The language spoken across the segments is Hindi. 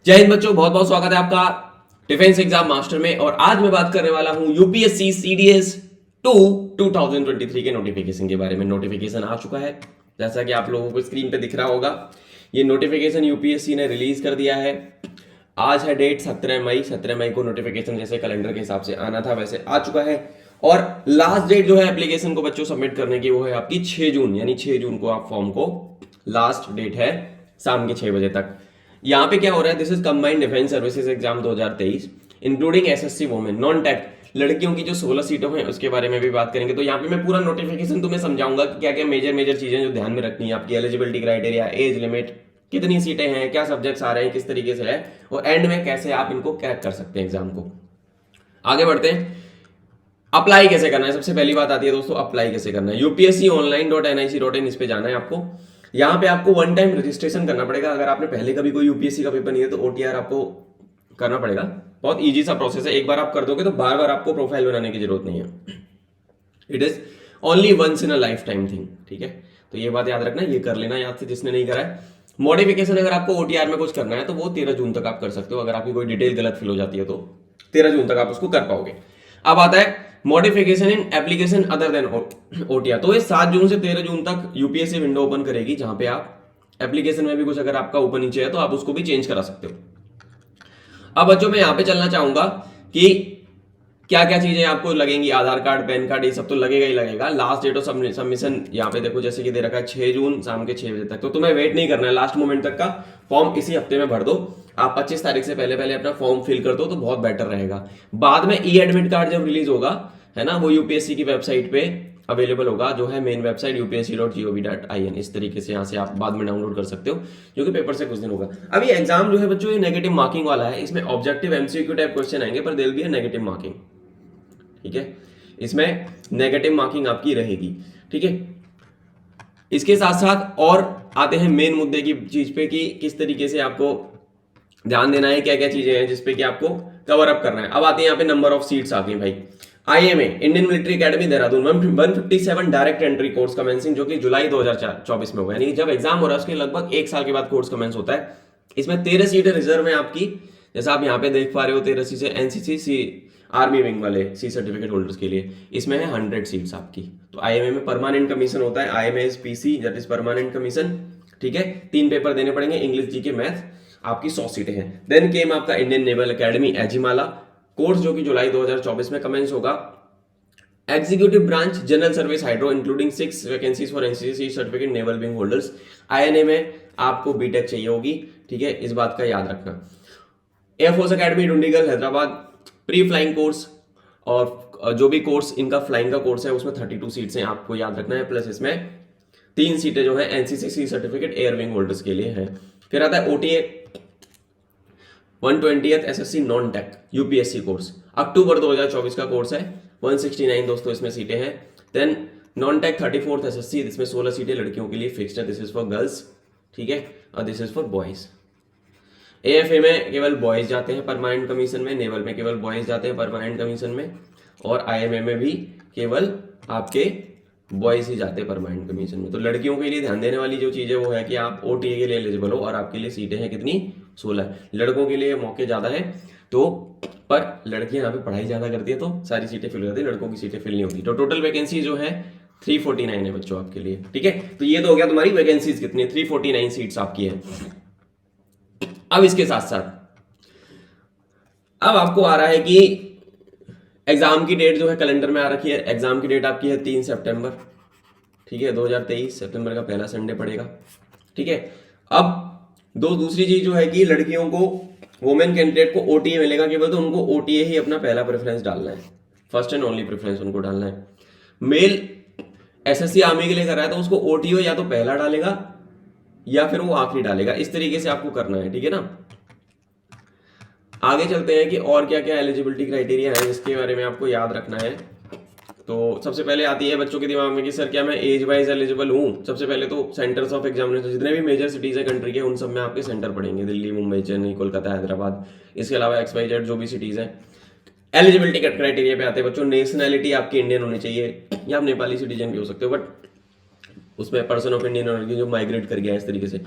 जय हिंद बच्चों, बहुत बहुत स्वागत है आपका डिफेंस एग्जाम मास्टर में। और आज मैं बात करने वाला हूं यूपीएससी सीडीएस 2 2023 के नोटिफिकेशन के बारे में। नोटिफिकेशन आ चुका है, जैसा कि आप लोगों को स्क्रीन पे दिख रहा होगा। ये नोटिफिकेशन यूपीएससी ने रिलीज कर दिया है। आज है डेट 17 मई। 17 मई को नोटिफिकेशन जैसे कैलेंडर के हिसाब से आना था वैसे आ चुका है। और लास्ट डेट जो है एप्लीकेशन को बच्चों सबमिट करने की वो है आपकी 6 जून, यानी 6 जून को आप फॉर्म को लास्ट डेट है शाम के 6 बजे तक। यहाँ पे क्या हो रहा है, this is combined defence services exam 2023 including SSC women non tech लड़कियों की जो 16 सीटों हैं उसके बारे में भी बात करेंगे। तो यहाँ पे मैं पूरा नोटिफिकेशन तुम्हें समझाऊंगा कि क्या क्या मेजर मेजर चीजें जो ध्यान में रखनी है, आपकी एलिजिबिलिटी क्राइटेरिया, एज लिमिट, कितनी सीटें हैं, क्या सब्जेक्ट्स आ रहे हैं, किस तरीके से है, और एंड में कैसे आप इनको क्रैक कर सकते हैं एग्जाम को। आगे बढ़ते हैं। अप्लाई कैसे करना है, सबसे पहली बात आती है दोस्तों, अप्लाई कैसे करना है। upsconline.nic.in इस पे जाना है आपको। यहाँ पे आपको वन टाइम रजिस्ट्रेशन करना पड़ेगा। अगर आपने पहले कभी कोई यूपीएससी का पेपर नहीं है तो ओटीआर आपको करना पड़ेगा। बहुत इजी सा प्रोसेस है, एक बार आप कर दोगे तो बार बार आपको प्रोफाइल बनाने की जरूरत नहीं है। It is only once in a lifetime thing, ठीक है। तो ये बात याद रखना, ये कर लेना याद से जिसने नहीं करा है। मॉडिफिकेशन अगर आपको ओटीआर में कुछ करना है तो वो 13 जून तक आप कर सकते हो। अगर आपकी कोई डिटेल गलत फिल हो जाती है तो 13 जून तक आप उसको कर पाओगे। अब आता है modification in application other than OTR. तो ये 7 जून से 13 जून तक यूपीएससी विंडो ओपन करेगी, जहां पे आप एप्लीकेशन में भी कुछ अगर आपका ऊपर नीचे है तो आप उसको भी चेंज करा सकते हो। अब बच्चों मैं यहां पे चलना चाहूंगा कि क्या क्या चीजें आपको लगेंगी। आधार कार्ड, पैन कार्ड, ये सब तो लगेगा ही लगेगा। लास्ट डेट ऑफ सबमिशन यहाँ पे देखो जैसे कि दे रखा है 6 जून शाम के 6 बजे तक। तो तुम्हें वेट नहीं करना है लास्ट मोमेंट तक का, फॉर्म इसी हफ्ते में भर दो। आप 25 तारीख से पहले पहले अपना फॉर्म फिल कर दो तो बहुत बेटर रहेगा। बाद में ई एडमिट कार्ड जब रिलीज होगा, है ना, वो यूपीएससी की वेबसाइट पे अवेलेबल होगा, जो है मेन वेबसाइट upsc.gov.in। इस तरीके से यहाँ से आप बाद में डाउनलोड कर सकते हो, जो कि पेपर से कुछ दिन होगा। अभी एग्जाम जो है बच्चों ये नेगेटिव मार्किंग वाला है। इसमें ऑब्जेक्टिव एमसीक्यू टाइप क्वेश्चन आएंगे, पर देल भी है नेगेटिव मार्किंग, ठीक है। इसमें नेगेटिव मार्किंग आपकी रहेगी, ठीक है। इसके साथ साथ और आते हैं मेन मुद्दे की चीज पे कि किस तरीके से आपको ध्यान देना है, क्या क्या चीजें हैं जिसपे कि आपको कवर अप करना है। अब आते हैं यहाँ पे नंबर ऑफ सीट्स आ गई भाई। IMA Indian military academy Dehradun 157 direct entry course commencing, जो कि जुलाई 2024 में होगा, यानी जब एग्जाम हो रहा है उसके लगभग 1 साल के बाद कोर्स कमेंस होता है। इसमें 13 सीटें रिजर्व है आपकी, जैसा आप यहाँ पे देख पा रहे हो। 13 सीटें एनसीसी आर्मी विंग वाले सी सर्टिफिकेट होल्डर्स के लिए। इसमें है 100 सीट्स आपकी। तो आईएमए में परमानेंट कमीशन होता है। IMA is PC, that is permanent commission, ठीक है। 3 पेपर देने पड़ेंगे, इंग्लिश, जीके, मैथ। आपकी 100 सीटें हैं। देन केम आपका Indian naval academy Ezhimala course, जो कि जुलाई 2024 में कमेंस होगा। Executive branch general service hydro including 6 vacancies for NCC certificate naval wing holders. INA में आपको बीटेक चाहिए होगी, ठीक है, इस बात का याद रखना। Air force academy Dundigal Hyderabad pre flying course, और जो भी कोर्स इनका फ्लाइंग का कोर्स है उसमें 32 सीट्स हैं, आपको याद रखना है। प्लस इसमें 3 सीटें जो है NCC certificate air wing holders के लिए है। फिर आता है OTA 120th SSC non tech UPSC course, अक्टूबर 2024 का कोर्स है। 169 दोस्तों इसमें सीटें हैं। Then non tech 34th SSC, इसमें 16 सीटें लड़कियों के लिए फिक्स्ड है। दिस इज फॉर गर्ल्स, ठीक है, और this is for boys. AFA में केवल बॉयज जाते हैं परमानेंट कमीशन में, नेवल में केवल बॉयज जाते हैं परमानेंट कमीशन में, और आईएमए में भी केवल आपके बॉयज ही जाते हैं परमानेंट कमीशन में। तो लड़कियों के लिए ध्यान देने वाली जो चीज है वो है कि आप ओटीए के लिए एलिजिबल हो, और आपके लिए सीटें हैं कितनी, 16। लड़कों के लिए मौके ज्यादा है, तो पर लड़कियां यहाँ पे पढ़ाई ज्यादा करती है तो सारी सीटें फिल हो जाती है, लड़कों की सीटें फिल नहीं होती। तो टोटल वैकेंसी जो है 349 है बच्चों आपके लिए, ठीक है। तो ये तो हो गया तुम्हारी वैकेंसीज कितनी, 349 सीट्स आपकी है। अब इसके साथ साथ अब आपको आ रहा है कि एग्जाम की डेट जो है कैलेंडर में आ रखी है। एग्जाम की डेट आपकी है 3 सितंबर, ठीक है, 2023 सितंबर का पहला संडे पड़ेगा, ठीक है। अब दूसरी चीज जो है कि लड़कियों को, वुमेन कैंडिडेट को ओटीए मिलेगा केवल, तो उनको ओटीए ही अपना पहला प्रेफरेंस डालना है, फर्स्ट एंड ओनली प्रेफरेंस उनको डालना है। मेल एसएससी आर्मी के लिए कर रहा है तो उसको ओटीओ या तो पहला डालेगा या फिर वो आखिरी डालेगा, इस तरीके से आपको करना है, ठीक है ना। आगे चलते हैं कि और क्या क्या एलिजिबिलिटी क्राइटेरिया है इसके बारे में आपको याद रखना है। तो सबसे पहले आती है बच्चों के दिमाग में कि सर क्या मैं एज वाइज एलिजिबल हूँ। सबसे पहले तो सेंटर्स ऑफ एग्जामिनेशन, जितने भी मेजर सिटीज है कंट्री के, उन सब में आपके सेंटर पड़ेंगे, दिल्ली, मुंबई, चेन्नई, कोलकाता, हैदराबाद। इसके अलावा XYZ जो भी सिटीज है। एलिजिबिलिटी क्राइटेरिया पे आते हैं बच्चों। नेशनैलिटी आपकी इंडियन होनी चाहिए, या आप नेपाली सिटीजन भी हो सकते हो, बट उसमें पर्सन ऑफ इंडियन ऑरिजिन जो माइग्रेट कर गया है, इस तरीके से।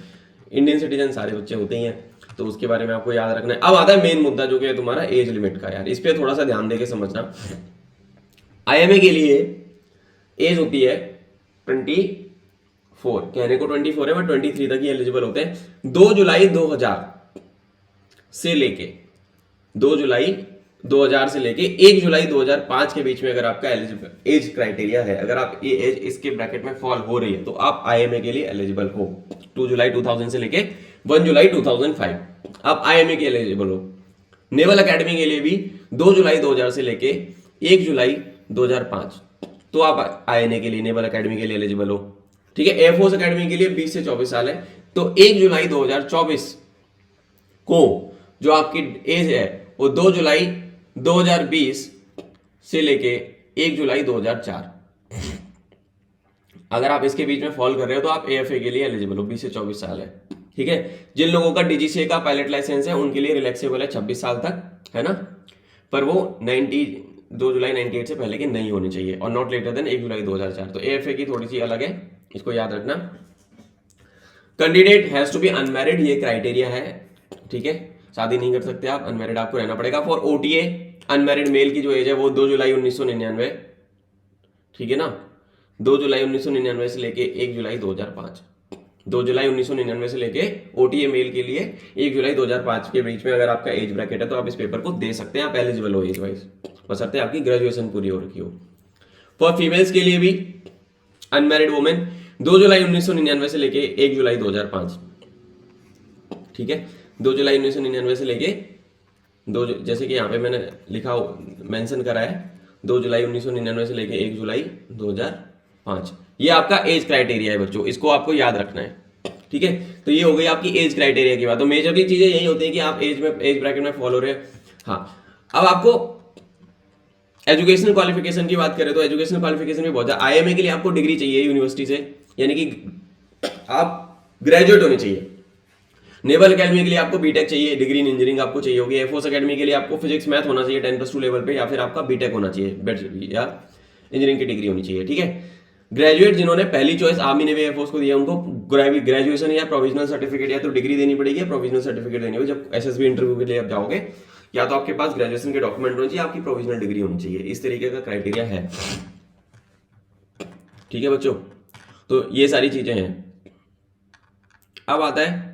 इंडियन सिटीजन सारे बच्चे होते ही हैं। तो उसके बारे में आपको याद रखना है। अब आता है मेन मुद्दा जो कि है तुम्हारा एज लिमिट का। यार इस पे थोड़ा सा ध्यान देके समझना। आईएमए के लिए एज होती है 24, कहने को 24 है बट 23 तक ही एलिजिबल होते हैं। 2 जुलाई 2000 से लेके 2 जुलाई 2000 से लेके 1 जुलाई 2005 के बीच में अगर आपका एलिजिबल एज क्राइटेरिया है, अगर आप ये एज इसके ब्रैकेट में फॉल हो रही है तो आप आईएमए के लिए एलिजिबल हो। 2 जुलाई 2000 से लेके 1 जुलाई 2005 आप आईएमए के एलिजिबल हो। नेवल एकेडमी के लिए भी 2 जुलाई 2000 से लेके 1 जुलाई 2005 तो आप आईएनए के लिए, नेवल एकेडमी के लिए एलिजिबल हो। ठीक है, एयरफोर्स एकेडमी के लिए 20 से 24 साल है, तो 1 जुलाई 2024 को जो आपकी एज है वो 2 जुलाई 2020 से लेके 1 जुलाई 2004, अगर आप इसके बीच में फॉल कर रहे हो तो आप एएफए के लिए एलिजिबल हो। 20 से 24 साल है। ठीक है, जिन लोगों का डीजीसीए का पायलट लाइसेंस है उनके लिए रिलैक्सेबल है 26 साल तक, है ना, पर वो 2 जुलाई 98 से पहले के नहीं होने चाहिए और नॉट लेटर देन 1 जुलाई 2004। तो एएफए की थोड़ी सी अलग है, इसको याद रखना। Candidate has to be unmarried, ये क्राइटेरिया है। ठीक है, शादी नहीं कर सकते आप, अनमैरिड आपको रहना पड़ेगा। फॉर ओटीए अनमैरिड मेल की जो एज है वो 2 जुलाई 1999, ठीक है ना, 2 जुलाई 1999 से लेके 1 जुलाई 2005। 2 जुलाई 1999 से लेके ओटीए मेल के लिए 1 जुलाई 2005 के बीच में अगर आपका एज ब्रैकेट है तो आप इस पेपर को दे सकते हैं, आप एलिजिबल हो एज वाइज, बशर्ते आपकी ग्रेजुएशन पूरी हो रखी हो। फॉर फीमेल्स के लिए भी अनमैरिड वुमेन 2 जुलाई 1999 से लेके 1 जुलाई 2005। ठीक है, 2 जुलाई 1999 से लेके जैसे कि यहाँ पे मैंने लिखा मेंशन करा है 2 जुलाई 1999 से लेके 1 जुलाई 2005, ये आपका एज क्राइटेरिया है बच्चों, इसको आपको याद रखना है। ठीक है, तो ये हो गई आपकी एज क्राइटेरिया की बात। तो मेजरली चीजें यही होती है कि आप एज ब्रैकेट में फॉलो रहे। हाँ, अब आपको एजुकेशनल क्वालिफिकेशन की बात करें तो एजुकेशनल क्वालिफिकेशन भी बहुत ज्यादा। आईएमए के लिए आपको डिग्री चाहिए यूनिवर्सिटी से, यानी कि आप ग्रेजुएट होने चाहिए। नेवल एकेडमी के लिए आपको बीटेक चाहिए, डिग्री इन इंजीनियरिंग आपको चाहिए होगी। एयरफोर्स एकेडमी के लिए आपको फिजिक्स मैथ होना चाहिए 10+2 लेवल पे, या फिर आपका बीटेक होना चाहिए या इंजीनियरिंग की डिग्री होनी चाहिए। ठीक है, ग्रेजुएट जिन्होंने पहली चॉइस आर्मी नेवी एयरफोर्स को दिया उनको ग्रेजुएशन या प्रोविजनल सर्टिफिकेट या तो डिग्री देनी पड़ेगी या प्रोविजनल सर्टिफिकेट देनी होगी। जब एसएसबी इंटरव्यू के लिए आप जाओगे या तो आपके पास ग्रेजुएशन के डॉक्यूमेंट होने चाहिए, आपकी प्रोविजनल डिग्री होनी चाहिए। इस तरीके का क्राइटेरिया है। ठीक है बच्चों, तो ये सारी चीजें हैं। अब आता है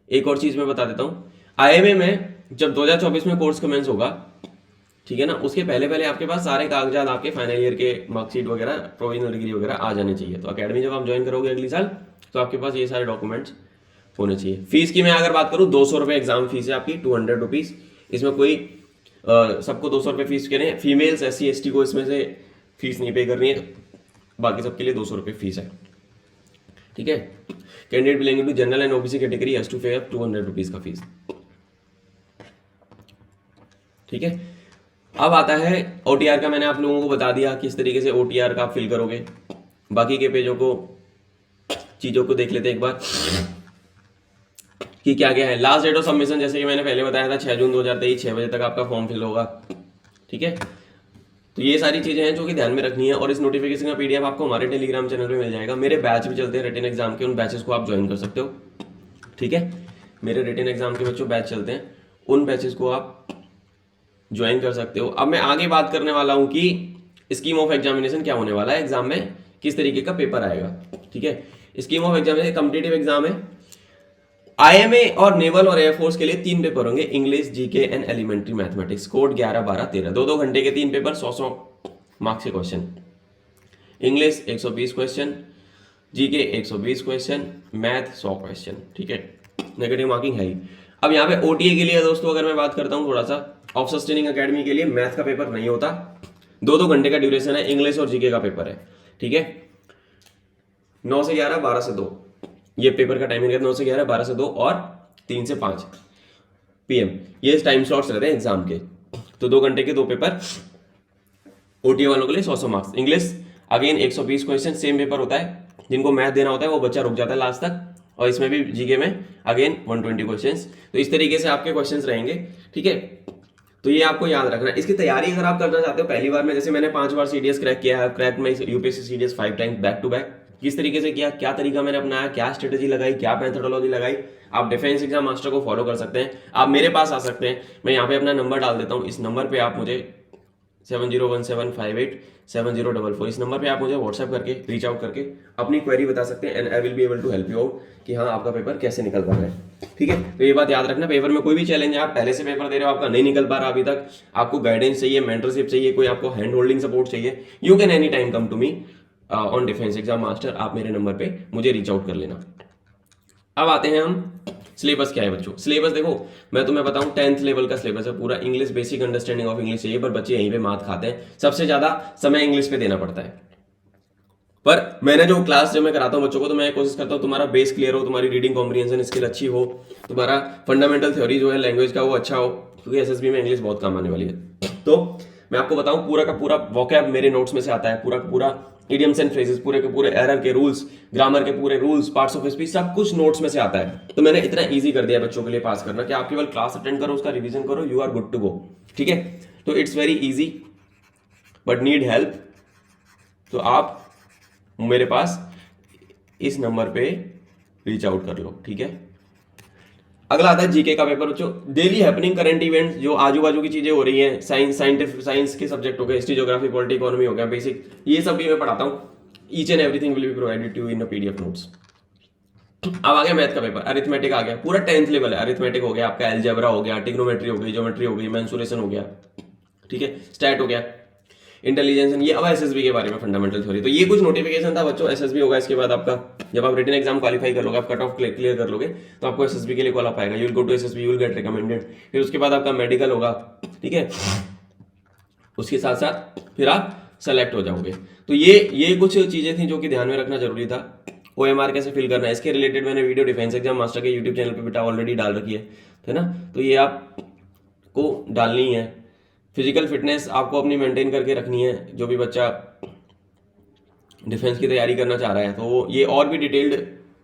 एक और चीज मैं बता देता हूं, आईएमए में जब 2024 में कोर्स कमेंस होगा, ठीक है ना, उसके पहले पहले आपके पास सारे कागजात, आपके फाइनल ईयर के मार्कशीट वगैरह, प्रोविजनल डिग्री वगैरह आ जाने चाहिए। तो अकेडमी जब आप ज्वाइन करोगे अगली साल तो आपके पास ये सारे डॉक्यूमेंट्स होने चाहिए। फीस की मैं अगर बात करूँ 200 रुपये एग्जाम फीस है आपकी, 200 रुपीज़। इसमें कोई सबको 200 रुपये फीस के लिए, फीमेल्स SC ST को इसमें से फीस नहीं पे करनी है, बाकी सबके लिए 200 रुपये फीस है। ठीक है, candidate belonging to general and OBC category has to pay 200 rupees का फीस। ठीक है, अब आता है OTR का। मैंने आप लोगों को बता दिया किस तरीके से OTR का आप फिल करोगे। बाकी के पेजों को, चीज़ों को देख लेते हैं एक बार कि क्या क्या है। लास्ट डेट ऑफ सबमिशन जैसे कि मैंने पहले बताया था 6 जून 2023 6 बजे तक आपका फॉर्म फिल होगा। ठीक है, तो ये सारी चीज़ें हैं जो कि ध्यान में रखनी है। और इस नोटिफिकेशन का PDF आपको हमारे टेलीग्राम चैनल पे मिल जाएगा। मेरे बैच भी चलते हैं रिटन एग्जाम के, उन बैचेस को आप ज्वाइन कर सकते हो। ठीक है, मेरे रिटन एग्जाम के बच्चों बैच चलते हैं, उन बैचेस को आप ज्वाइन कर सकते हो। अब मैं आगे बात करने वाला हूँ कि स्कीम ऑफ एग्जामिनेशन क्या होने वाला है, एग्जाम में किस तरीके का पेपर आएगा। ठीक है, scheme of examination competitive exam है। आईएमए और नेवल और एयरफोर्स के लिए 3 पेपर होंगे, English, GK and elementary mathematics. Code 11, 12, 13, 2-2 घंटे के 3 पेपर, 100 मार्क्स के question. English 120 question, GK 120 question, math 100 question. ठीक है, नेगेटिव मार्किंग है ही। अब यहाँ पे ओटीए के लिए दोस्तों अगर मैं बात करता हूँ थोड़ा सा, ऑफ सस्टेनिंग एकेडमी के लिए मैथ का पेपर नहीं होता, 2-2 घंटे का ड्यूरेशन है, इंग्लिश और जीके का पेपर है। ठीक है, 9 से 11, 12 से 2 ये पेपर का टाइमिंग है। 9 से 11, 12 से 2 और 3 से 5 PM ये टाइम स्लॉट्स रहते हैं एग्जाम के। तो 2 घंटे के 2 पेपर, ओटीए वालों के लिए 100 marks. English again 120 question, same paper होता है। जिनको मैथ देना होता है वो बच्चा रुक जाता है लास्ट तक। और इसमें भी जीके में अगेन 120 क्वेश्चंस। तो इस तरीके से आपके क्वेश्चंस रहेंगे। ठीक है, तो ये आपको याद रखना है। इसकी तैयारी अगर आप करना चाहते हो पहली बार में, जैसे मैंने 5 बार CDS क्रैक किया है, क्रैक में UPSC CDS 5 times back to back, किस तरीके से किया, क्या तरीका मैंने अपनाया, क्या स्ट्रेटेजी लगाई, क्या मैथोडोलॉजी लगाई, आप डिफेंस एग्जाम मास्टर को फॉलो कर सकते हैं, आप मेरे पास आ सकते हैं। मैं यहाँ पे अपना नंबर डाल देता हूँ, इस नंबर पे आप मुझे 7017587044 इस नंबर पे आप मुझे व्हाट्सएप करके रीच आउट करके अपनी क्वेरी बता सकते हैं, and I will be able to help you out कि हाँ आपका पेपर कैसे निकल पा रहा है। ठीक है, तो ये बात याद रखना, पेपर में कोई भी चैलेंज है, आप पहले से पेपर दे रहे हो, आपका नहीं निकल पा रहा अभी तक, आपको गाइडेंस चाहिए, मेंटरशिप चाहिए, कोई आपको हैंड होल्डिंग सपोर्ट चाहिए, you can any time come to me on defence exam master. आप मेरे नंबर पे मुझे रीच आउट कर लेना। अब आते हैं हम, सिलेबस क्या है बच्चों। सिलेबस देखो, मैं तुम्हें बताऊं 10th लेवल का सिलेबस है पूरा, English basic understanding of English चाहिए, पर बच्चे यहीं पे मात खाते हैं, सबसे ज्यादा समय इंग्लिश पे देना पड़ता है। पर मैंने जो क्लास जब मैं कराता हूँ बच्चों को, तो मैं कोशिश करता हूँ तुम्हारा बेस क्लियर हो, तुम्हारी रीडिंग कॉम्प्रिहेंशन स्किल अच्छी हो, तुम्हारा फंडामेंटल थ्योरी जो है लैंग्वेज का वो अच्छा हो, क्योंकि एसएसबी में इंग्लिश बहुत काम आने वाली है। तो मैं आपको बताऊं, पूरा का पूरा वोकैब मेरे नोट्स में से आता है, पूरा का पूरा इडियम्स एंड फ्रेजेस, पूरे के पूरे एरर के रूल्स, ग्रामर के पूरे रूल्स, पार्ट्स ऑफ स्पीच, सब कुछ नोट्स में से आता है। तो मैंने इतना इजी कर दिया बच्चों के लिए पास करना कि आप केवल क्लास अटेंड करो, उसका रिवीजन करो, you are good to go. ठीक है, तो it's very easy, but need help तो आप मेरे पास इस नंबर पे रीच आउट कर लो। ठीक है, अगला आता है जीके का पेपर बच्चों। डेली हैपनिंग करंट इवेंट्स, जो आजू बाजू की चीजें हो रही हैं, साइंस के सब्जेक्ट हो गए, हिस्ट्री, ज्योग्राफी, पॉलिटी, इकोनॉमी हो गया, बेसिक, ये सब भी मैं पढ़ाता हूँ। Each and everything will be provided to you in a PDF notes. अब आ गया मैथ का पेपर, अरिथमेटिक आ गया, पूरा 10th लेवल है। अरिथमेटिक हो गया आपका, एलजेब्रा हो गया, ट्रिग्नोमेट्री हो गई, ज्योमेट्री हो गई, मेंसुरेशन हो गया, ठीक है, स्टैट हो गया, इंटेलिजेंस, ये अब एसएसबी के बारे में फंडामेंटल थ्योरी। तो ये कुछ नोटिफिकेशन था बच्चों, एसएसबी होगा इसके बाद आपका, जब आप रिटन एग्जाम क्वालिफाई कर लोगे, आप कट ऑफ क्लियर कर लोगे, तो आपको एसएसबी के लिए कॉल आएगा, you will go to SSB, you will get recommended. फिर उसके बाद आपका मेडिकल होगा, ठीक है, उसके साथ साथ फिर आप सेलेक्ट हो जाओगे। तो ये कुछ चीजें थी जो कि ध्यान में रखना जरूरी था। ओएमआर कैसे फिल करना है, इसके रिलेटेड मैंने वीडियो डिफेंस एग्जाम मास्टर के यूट्यूब चैनल पे बेटा ऑलरेडी डाल रखी है ना, तो ये आपको डालनी है। फिजिकल फिटनेस आपको अपनी मेंटेन करके रखनी है, जो भी बच्चा डिफेंस की तैयारी करना चाह रहा है, तो ये और भी डिटेल्ड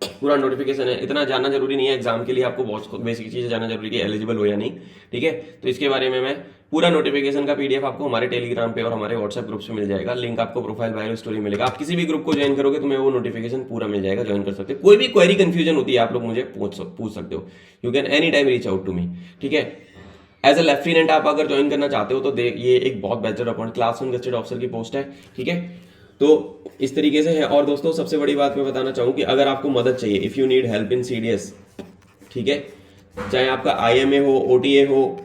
पूरा नोटिफिकेशन है, इतना जानना जरूरी नहीं है एग्जाम के लिए, आपको बहुत बेसिक चीजें जानना जरूरी है, एलिजिबल हो या नहीं। ठीक है, तो इसके बारे में मैं पूरा नोटिफिकेशन का पीडीएफ आपको हमारे टेलीग्राम पे और हमारे व्हाट्सएप ग्रुप से मिल जाएगा, लिंक आपको प्रोफाइल बायो स्टोरी मिलेगा। आप किसी भी ग्रुप को ज्वाइन करोगे तुम्हें वो नोटिफिकेशन पूरा मिल जाएगा, ज्वाइन कर सकते हो। कोई भी क्वेरी कंफ्यूजन होती है आप लोग मुझे पूछ सकते हो, you can any time reach out to me. ठीक है, एज ए लेफ्टिनेंट आप अगर ज्वाइन करना चाहते हो तो ये एक बहुत बेहतर अपॉइंट क्लास 1 गजेटेड ऑफिसर की पोस्ट है। ठीक है, तो इस तरीके से है। और दोस्तों सबसे बड़ी बात मैं बताना चाहूँ कि अगर आपको मदद चाहिए, if you need help in CDS, ठीक है, चाहे आपका आईएमए हो, ओटीए हो,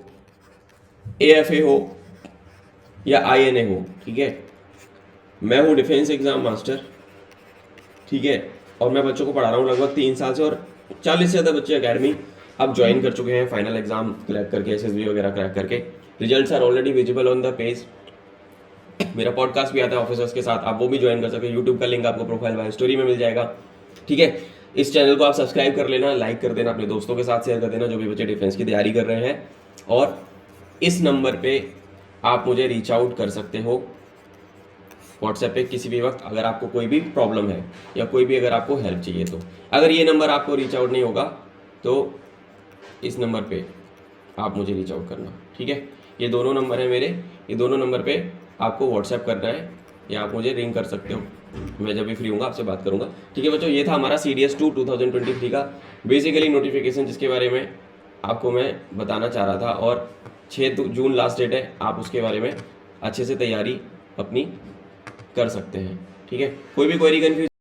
एएफए हो या आईएनए हो, ठीक है, मैं हूँ डिफेंस एग्जाम मास्टर। ठीक है, और मैं बच्चों को पढ़ा रहा हूँ लगभग 3 साल से, और 40 से ज़्यादा बच्चे अकेडमी अब ज्वाइन कर चुके हैं, फाइनल एग्जाम क्रैक करके, एसएसबी वगैरह क्रैक करके। Results are already visible on the page. मेरा पॉडकास्ट भी आता है ऑफिसर्स के साथ, आप वो भी ज्वाइन कर सकते हैं। यूट्यूब का लिंक आपको प्रोफाइल बाय स्टोरी में मिल जाएगा। ठीक है, इस चैनल को आप सब्सक्राइब कर लेना, लाइक कर देना, अपने दोस्तों के साथ शेयर कर देना जो भी बच्चे डिफेंस की तैयारी कर रहे हैं। और इस नंबर पे आप मुझे रीच आउट कर सकते हो व्हाट्सएप पे किसी भी वक्त, अगर आपको कोई भी प्रॉब्लम है या कोई भी अगर आपको हेल्प चाहिए तो। अगर ये नंबर आपको रीच आउट नहीं होगा तो इस नंबर पे आप मुझे रीच आउट करना। ठीक है, ये दोनों नंबर है मेरे, ये दोनों नंबर पे आपको व्हाट्सएप करना है या आप मुझे रिंग कर सकते हो, मैं जब भी फ्री हूँगा आपसे बात करूँगा। ठीक है बच्चों, ये था हमारा CDS 2 2023 का बेसिकली नोटिफिकेशन, जिसके बारे में आपको मैं बताना चाह रहा था। और 6 जून लास्ट डेट है, आप उसके बारे में अच्छे से तैयारी अपनी कर सकते हैं। ठीक है, कोई भी क्वेरी कंफ्यूजन